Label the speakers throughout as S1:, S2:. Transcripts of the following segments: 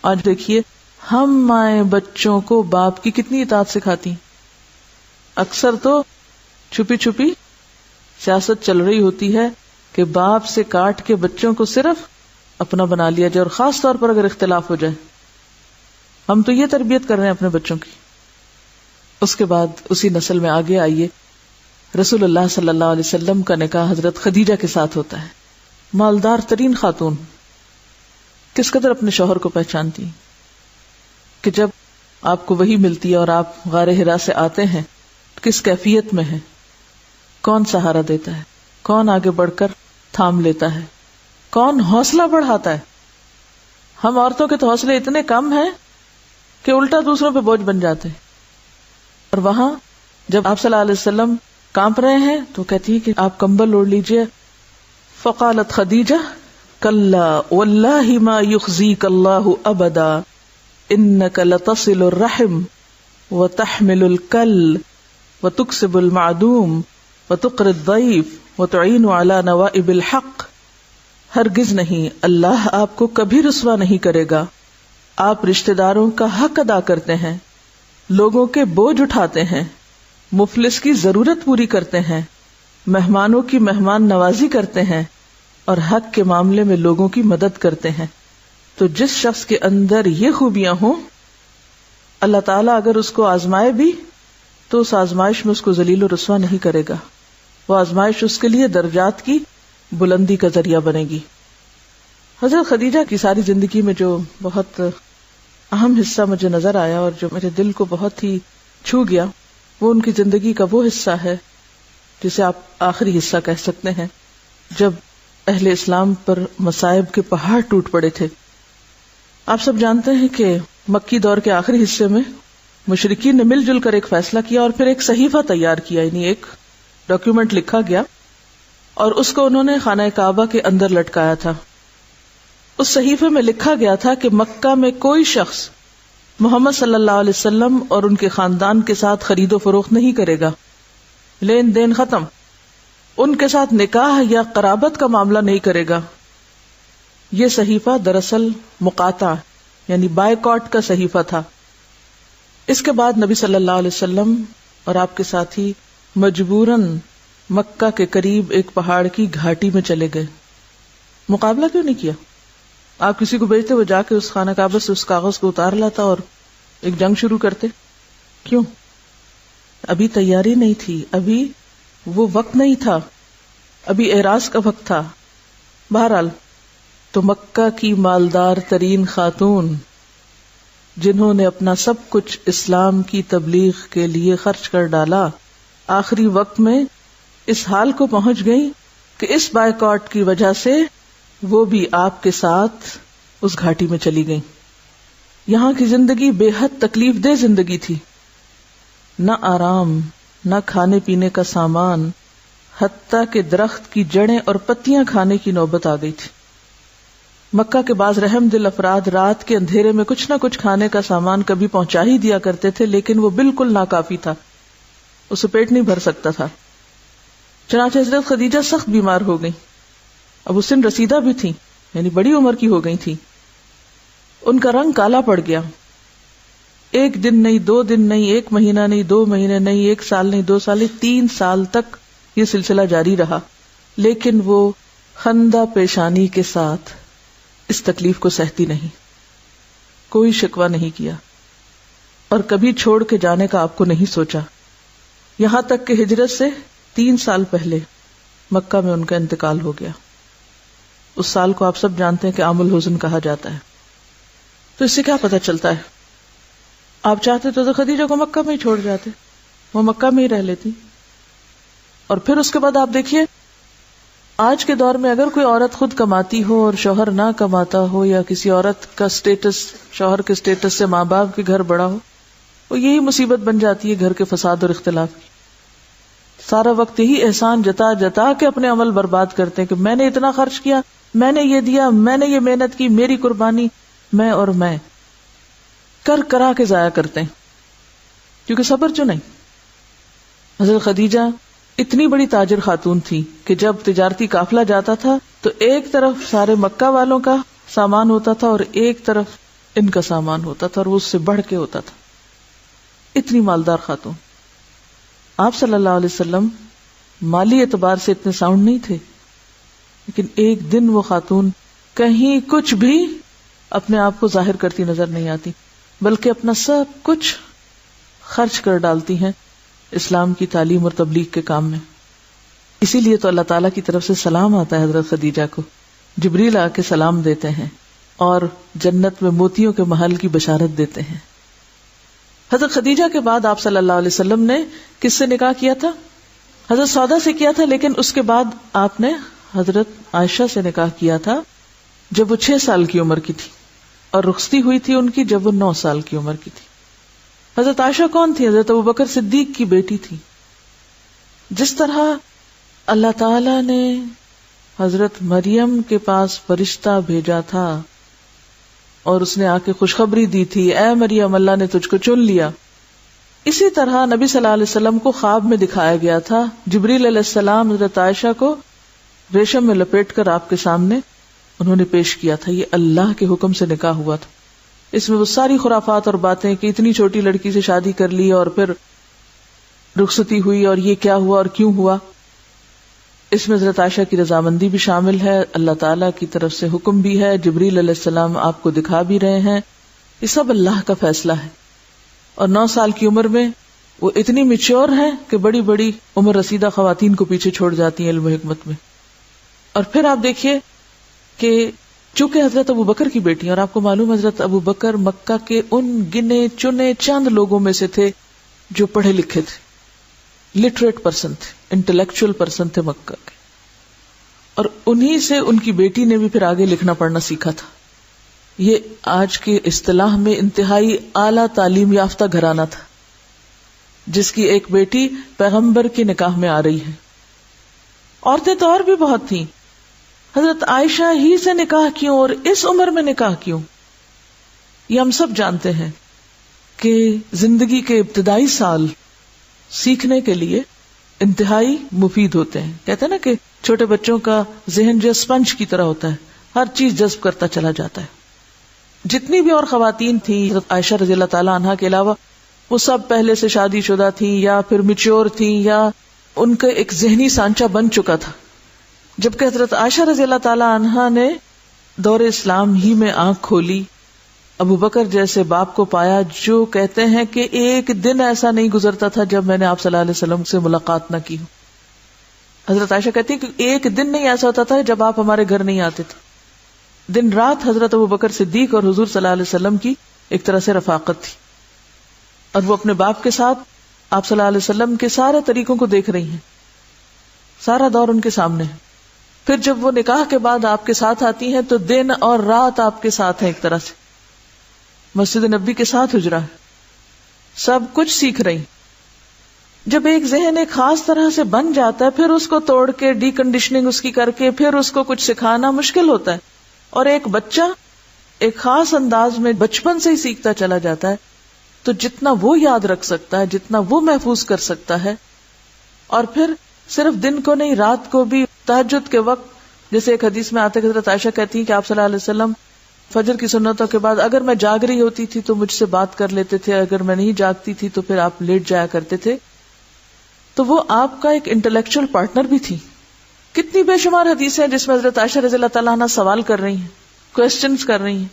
S1: آج دیکھیے ہم مائیں بچوں کو باپ کی کتنی اطاعت سکھاتی، اکثر تو چھپی چھپی سیاست چل رہی ہوتی ہے کہ باپ سے کاٹ کے بچوں کو صرف اپنا بنا لیا جائے، اور خاص طور پر اگر اختلاف ہو جائے. ہم تو یہ تربیت کر رہے ہیں اپنے بچوں کی. اس کے بعد اسی نسل میں آگے آئیے، رسول اللہ صلی اللہ علیہ وسلم کا نکاح حضرت خدیجہ کے ساتھ ہوتا ہے. مالدار ترین خاتون، کس قدر اپنے شوہر کو پہچانتی کہ جب آپ کو وحی ملتی ہے اور آپ غار حرا سے آتے ہیں کس کیفیت میں ہے، کون سہارا دیتا ہے، کون آگے بڑھ کر تھام لیتا ہے، کون حوصلہ بڑھاتا ہے. ہم عورتوں کے تو حوصلے اتنے کم ہیں کہ الٹا دوسروں پہ بوجھ بن جاتے. اور وہاں جب آپ صلی اللہ علیہ وسلم کانپ رہے ہیں تو کہتی ہے کہ آپ کمبل اوڑھ لیجئے. فقالت خدیجہ کلا واللہ ما یخزیک اللہ ابدا انک لتصل الرحم وتحمل الکل وتکسب المعدوم وتقری الضیف وتعین علی نوائب الحق. ہرگز نہیں، اللہ آپ کو کبھی رسوا نہیں کرے گا. آپ رشتہ داروں کا حق ادا کرتے ہیں، لوگوں کے بوجھ اٹھاتے ہیں، مفلس کی ضرورت پوری کرتے ہیں، مہمانوں کی مہمان نوازی کرتے ہیں، اور حق کے معاملے میں لوگوں کی مدد کرتے ہیں. تو جس شخص کے اندر یہ خوبیاں ہوں، اللہ تعالیٰ اگر اس کو آزمائے بھی تو اس آزمائش میں اس کو ذلیل و رسوا نہیں کرے گا. وہ آزمائش اس کے لیے درجات کی بلندی کا ذریعہ بنے گی. حضرت خدیجہ کی ساری زندگی میں جو بہت اہم حصہ مجھے نظر آیا اور جو میرے دل کو بہت ہی چھو گیا، وہ ان کی زندگی کا وہ حصہ ہے جسے آپ آخری حصہ کہہ سکتے ہیں، جب اہل اسلام پر مصائب کے پہاڑ ٹوٹ پڑے تھے. آپ سب جانتے ہیں کہ مکی دور کے آخری حصے میں مشرکین نے مل جل کر ایک فیصلہ کیا اور پھر ایک صحیفہ تیار کیا، یعنی ایک ڈاکیومنٹ لکھا گیا اور اس کو انہوں نے خانہ کعبہ کے اندر لٹکایا تھا. اس صحیفے میں لکھا گیا تھا کہ مکہ میں کوئی شخص محمد صلی اللہ علیہ وسلم اور ان کے خاندان کے ساتھ خرید و فروخت نہیں کرے گا، لین دین ختم، ان کے ساتھ نکاح یا قرابت کا معاملہ نہیں کرے گا. یہ صحیفہ دراصل مقاطع یعنی بائیکاٹ کا صحیفہ تھا. اس کے بعد نبی صلی اللہ علیہ وسلم اور آپ کے ساتھی مجبوراً مکہ کے قریب ایک پہاڑ کی گھاٹی میں چلے گئے. مقابلہ کیوں نہیں کیا؟ آپ کسی کو بھیجتے وہ جا کے اس خانہ کعبہ سے اس کاغذ کو اتار لاتا اور ایک جنگ شروع کرتے. کیوں؟ ابھی تیاری نہیں تھی، ابھی وہ وقت نہیں تھا، ابھی اعراض کا وقت تھا. بہرحال تو مکہ کی مالدار ترین خاتون جنہوں نے اپنا سب کچھ اسلام کی تبلیغ کے لیے خرچ کر ڈالا، آخری وقت میں اس حال کو پہنچ گئی کہ اس بائیکاٹ کی وجہ سے وہ بھی آپ کے ساتھ اس گھاٹی میں چلی گئیں. یہاں کی زندگی بے حد تکلیف دہ زندگی تھی، نہ آرام، نہ کھانے پینے کا سامان، حتیٰ کہ درخت کی جڑیں اور پتیاں کھانے کی نوبت آ گئی تھی. مکہ کے بعض رحم دل افراد رات کے اندھیرے میں کچھ نہ کچھ کھانے کا سامان کبھی پہنچا ہی دیا کرتے تھے، لیکن وہ بالکل ناکافی تھا، اسے پیٹ نہیں بھر سکتا تھا. چنانچہ حضرت خدیجہ سخت بیمار ہو گئی. اب وہ سن رسیدہ بھی تھی، یعنی بڑی عمر کی ہو گئی تھی. ان کا رنگ کالا پڑ گیا. ایک دن نہیں، 2 دن نہیں، 1 مہینہ نہیں، 2 مہینے نہیں، 1 سال نہیں، 2 سال نہیں، 3 سال تک یہ سلسلہ جاری رہا. لیکن وہ خندہ پیشانی کے ساتھ اس تکلیف کو سہتی نہیں، کوئی شکوہ نہیں کیا اور کبھی چھوڑ کے جانے کا آپ کو نہیں سوچا. یہاں تک کہ ہجرت سے 3 سال پہلے مکہ میں ان کا انتقال ہو گیا. اس سال کو آپ سب جانتے ہیں کہ عام الحزن کہا جاتا ہے. تو اس سے کیا پتہ چلتا ہے؟ آپ چاہتے تو خدیجہ کو مکہ میں ہی چھوڑ جاتے، وہ مکہ میں ہی رہ لیتی. اور پھر اس کے بعد آپ دیکھیے آج کے دور میں اگر کوئی عورت خود کماتی ہو اور شوہر نہ کماتا ہو، یا کسی عورت کا سٹیٹس شوہر کے سٹیٹس سے ماں باپ کے گھر بڑا ہو، وہ یہی مصیبت بن جاتی ہے گھر کے فساد اور اختلاف کی. سارا وقت یہی احسان جتا جتا کے اپنے عمل برباد کرتے ہیں کہ میں نے اتنا خرچ کیا، میں نے یہ دیا، میں نے یہ محنت کی، میری قربانی، میں اور میں کر کرا کے ضائع کرتے ہیں کیونکہ صبر جو نہیں. حضرت خدیجہ اتنی بڑی تاجر خاتون تھی کہ جب تجارتی قافلہ جاتا تھا تو ایک طرف سارے مکہ والوں کا سامان ہوتا تھا اور ایک طرف ان کا سامان ہوتا تھا اور وہ اس سے بڑھ کے ہوتا تھا. اتنی مالدار خاتون. آپ صلی اللہ علیہ وسلم مالی اعتبار سے اتنے ساؤنڈ نہیں تھے، لیکن ایک دن وہ خاتون کہیں کچھ بھی اپنے آپ کو ظاہر کرتی نظر نہیں آتی، بلکہ اپنا سب کچھ خرچ کر ڈالتی ہیں اسلام کی تعلیم اور تبلیغ کے کام میں. اسی لیے تو اللہ تعالیٰ کی طرف سے سلام آتا ہے حضرت خدیجہ کو. جبریل آ کے سلام دیتے ہیں اور جنت میں موتیوں کے محل کی بشارت دیتے ہیں. حضرت خدیجہ کے بعد آپ صلی اللہ علیہ وسلم نے کس سے نکاح کیا تھا؟ حضرت سودا سے کیا تھا، لیکن اس کے بعد آپ نے حضرت عائشہ سے نکاح کیا تھا جب وہ 6 سال کی عمر کی تھی، اور رخصتی ہوئی تھی ان کی جب وہ 9 سال کی عمر کی تھی. حضرت عائشہ کون تھی؟ حضرت ابوبکر صدیق کی بیٹی تھی. جس طرح اللہ تعالی نے حضرت مریم کے پاس فرشتہ بھیجا تھا اور اس نے آ کے خوشخبری دی تھی، اے مریم اللہ نے تجھ کو چن لیا، اسی طرح نبی صلی اللہ علیہ وسلم کو خواب میں دکھایا گیا تھا. جبریل علیہ السلام حضرت عائشہ کو ریشم میں لپیٹ کر آپ کے سامنے انہوں نے پیش کیا تھا. یہ اللہ کے حکم سے نکاح ہوا تھا. اس میں وہ ساری خرافات اور باتیں کہ اتنی چھوٹی لڑکی سے شادی کر لی اور پھر رخصتی ہوئی اور یہ کیا ہوا اور کیوں ہوا، اس میں حضرت عائشہ کی رضامندی بھی شامل ہے. اللہ تعالیٰ کی طرف سے حکم بھی ہے، جبریل علیہ السلام آپ کو دکھا بھی رہے ہیں. یہ سب اللہ کا فیصلہ ہے. اور 9 سال کی عمر میں وہ اتنی میچور ہیں کہ بڑی بڑی عمر رسیدہ خواتین کو پیچھے چھوڑ جاتی ہیں علم و حکمت میں. اور پھر آپ دیکھیے کہ چونکہ حضرت ابوبکر کی بیٹی، اور آپ کو معلوم حضرت ابوبکر مکہ کے ان گنے چنے چند لوگوں میں سے تھے جو پڑھے لکھے تھے، لٹریٹ پرسن تھے، انٹلیکچوئل پرسن تھے مکہ کے، اور انہی سے ان کی بیٹی نے بھی پھر آگے لکھنا پڑھنا سیکھا تھا. یہ آج کے اصطلاح میں انتہائی اعلیٰ تعلیم یافتہ گھرانہ تھا جس کی ایک بیٹی پیغمبر کے نکاح میں آ رہی ہے. عورتیں تو اور بھی بہت تھیں. حضرت عائشہ ہی سے نکاح کیوں اور اس عمر میں نکاح کیوں؟ یہ ہم سب جانتے ہیں کہ زندگی کے ابتدائی سال سیکھنے کے لیے انتہائی مفید ہوتے ہیں. کہتے ہیں نا کہ چھوٹے بچوں کا ذہن جو اسپنج کی طرح ہوتا ہے، ہر چیز جذب کرتا چلا جاتا ہے. جتنی بھی اور خواتین تھیں حضرت عائشہ رضی اللہ تعالی عنہا کے علاوہ، وہ سب پہلے سے شادی شدہ تھیں یا پھر میچور تھیں یا ان کا ایک ذہنی سانچہ بن چکا تھا. جبکہ حضرت عائشہ رضی اللہ تعالی عنہا نے دور اسلام ہی میں آنکھ کھولی. ابوبکر جیسے باپ کو پایا جو کہتے ہیں کہ ایک دن ایسا نہیں گزرتا تھا جب میں نے آپ صلی اللہ علیہ وسلم سے ملاقات نہ کی. حضرت عائشہ کہتی ہے کہ ایک دن نہیں ایسا ہوتا تھا جب آپ ہمارے گھر نہیں آتے تھے. دن رات حضرت ابوبکر صدیق اور حضور صلی اللہ علیہ وسلم کی ایک طرح سے رفاقت تھی، اور وہ اپنے باپ کے ساتھ آپ صلی اللہ علیہ وسلم کے سارے طریقوں کو دیکھ رہی ہیں. سارا دور ان کے سامنے ہے. پھر جب وہ نکاح کے بعد آپ کے ساتھ آتی ہیں تو دن اور رات آپ کے ساتھ ہیں. ایک طرح سے مسجد نبی کے ساتھ حجرا ہے، سب کچھ سیکھ رہی. جب ایک ذہن ایک خاص طرح سے بن جاتا ہے پھر اس کو توڑ کے ڈی کنڈیشننگ اس کی کر کے پھر اس کو کچھ سکھانا مشکل ہوتا ہے. اور ایک بچہ ایک خاص انداز میں بچپن سے ہی سیکھتا چلا جاتا ہے تو جتنا وہ یاد رکھ سکتا ہے، جتنا وہ محفوظ کر سکتا ہے، اور پھر صرف دن کو نہیں رات کو بھی تہجد کے وقت، جیسے ایک حدیث میں آتے حضرت عائشہ کہتی ہیں کہ آپ صلی اللہ علیہ وسلم فجر کی سنتوں کے بعد اگر میں جاگ رہی ہوتی تھی تو مجھ سے بات کر لیتے تھے، اگر میں نہیں جاگتی تھی تو پھر آپ لیٹ جایا کرتے تھے. تو وہ آپ کا ایک انٹلیکچوئل پارٹنر بھی تھی. کتنی بے شمار حدیثیں ہیں جس میں حضرت عائشہ رضی اللہ تعالیٰ عنہ سوال کر رہی ہیں، کوسچنز کر رہی ہیں،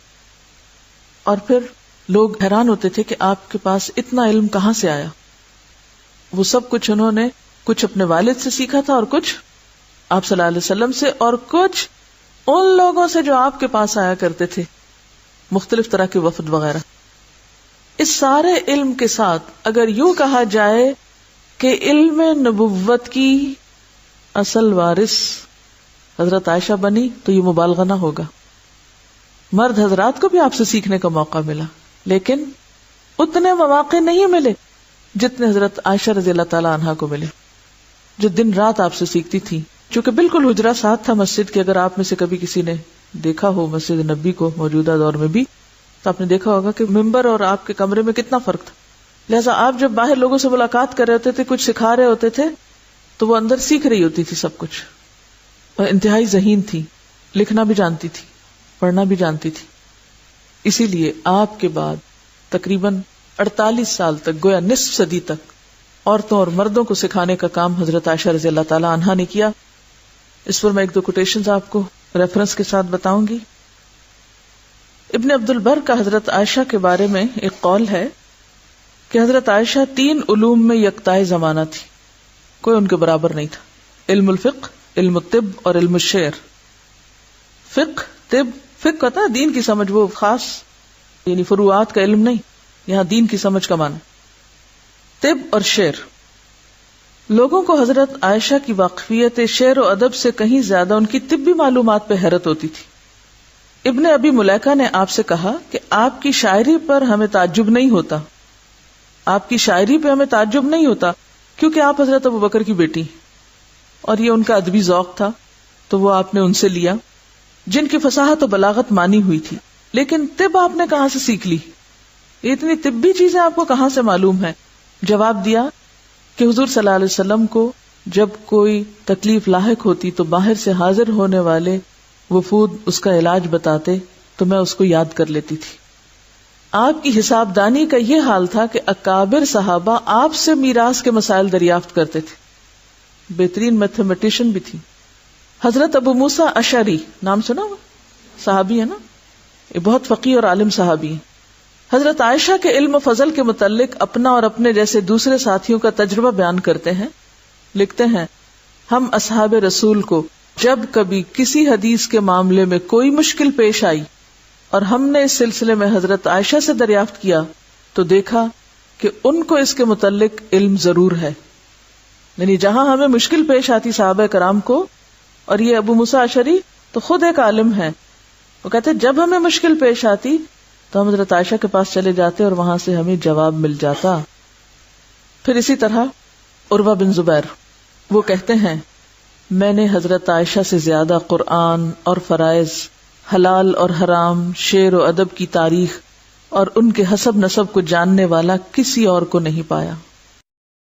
S1: اور پھر لوگ حیران ہوتے تھے کہ آپ کے پاس اتنا علم کہاں سے آیا. وہ سب کچھ انہوں نے کچھ اپنے والد سے سیکھا تھا اور کچھ آپ صلی اللہ علیہ وسلم سے اور کچھ ان لوگوں سے جو آپ کے پاس آیا کرتے تھے، مختلف طرح کے وفد وغیرہ. اس سارے علم کے ساتھ اگر یوں کہا جائے کہ علم نبوت کی اصل وارث حضرت عائشہ بنی تو یہ مبالغہ نہ ہوگا. مرد حضرات کو بھی آپ سے سیکھنے کا موقع ملا، لیکن اتنے مواقع نہیں ملے جتنے حضرت عائشہ رضی اللہ تعالی عنہا کو ملے، جو دن رات آپ سے سیکھتی تھی. چونکہ بالکل حجرہ ساتھ تھا مسجد کے. اگر آپ میں سے کبھی کسی نے دیکھا ہو مسجد نبی کو موجودہ دور میں بھی تو آپ نے دیکھا ہوگا کہ ممبر اور آپ کے کمرے میں کتنا فرق تھا. لہٰذا آپ جب باہر لوگوں سے ملاقات کر رہے ہوتے تھے، کچھ سکھا رہے ہوتے تھے تو وہ اندر سیکھ رہی ہوتی تھی سب کچھ، اور انتہائی ذہین تھی، لکھنا بھی جانتی تھی، پڑھنا بھی جانتی تھی. اسی لیے آپ کے بعد تقریباً 48 سال تک، گویا نصف صدی تک، عورتوں اور مردوں کو سکھانے کا کام حضرت عائشہ رضی اللہ تعالی عنہا نے کیا. اس پر میں ایک دو کوٹیشنز آپ کو ریفرنس کے ساتھ بتاؤں گی. ابن عبد البر کا حضرت عائشہ کے بارے میں ایک قول ہے کہ حضرت عائشہ 3 علوم میں یکتائے زمانہ تھی، کوئی ان کے برابر نہیں تھا. علم الفقہ، علم الطب اور علم الشعر. فقہ، طب، فقہ ہوتا ہے دین کی سمجھ، وہ خاص یعنی فروعات کا علم نہیں، یہاں دین کی سمجھ کا معنی. طب اور شعر. لوگوں کو حضرت عائشہ کی واقفیت شعر و ادب سے کہیں زیادہ ان کی طبی معلومات پہ حیرت ہوتی تھی. ابن ابی ملیکہ نے آپ سے کہا کہ آپ کی شاعری پر ہمیں تعجب نہیں ہوتا، آپ کی شاعری پہ ہمیں تعجب نہیں ہوتا کیونکہ آپ حضرت ابو بکر کی بیٹی ہیں اور یہ ان کا ادبی ذوق تھا تو وہ آپ نے ان سے لیا جن کی فصاحت و بلاغت مانی ہوئی تھی. لیکن طب آپ نے کہاں سے سیکھ لی؟ یہ اتنی طبی چیزیں آپ کو کہاں سے معلوم ہے؟ جواب دیا کہ حضور صلی اللہ علیہ وسلم کو جب کوئی تکلیف لاحق ہوتی تو باہر سے حاضر ہونے والے وفود اس کا علاج بتاتے تو میں اس کو یاد کر لیتی تھی. آپ کی حساب دانی کا یہ حال تھا کہ اکابر صحابہ آپ سے میراث کے مسائل دریافت کرتے تھے. بہترین میتھمیٹیشین بھی تھی. حضرت ابو موسیٰ اشعری نام سنا ہوا؟ صحابی ہے نا، یہ بہت فقیہ اور عالم صحابی ہیں. حضرت عائشہ کے علم و فضل کے متعلق اپنا اور اپنے جیسے دوسرے ساتھیوں کا تجربہ بیان کرتے ہیں. لکھتے ہیں، ہم اصحاب رسول کو جب کبھی کسی حدیث کے معاملے میں کوئی مشکل پیش آئی اور ہم نے اس سلسلے میں حضرت عائشہ سے دریافت کیا تو دیکھا کہ ان کو اس کے متعلق علم ضرور ہے. یعنی جہاں ہمیں مشکل پیش آتی صحابہ کرام کو، اور یہ ابو موسیٰ اشعری تو خود ایک عالم ہے، وہ کہتے جب ہمیں مشکل پیش آتی تو ہم حضرت عائشہ کے پاس چلے جاتے اور وہاں سے ہمیں جواب مل جاتا. پھر اسی طرح عروہ بن زبیر وہ کہتے ہیں، میں نے حضرت عائشہ سے زیادہ قرآن اور فرائض، حلال اور حرام، شعر و ادب کی تاریخ اور ان کے حسب نسب کو جاننے والا کسی اور کو نہیں پایا.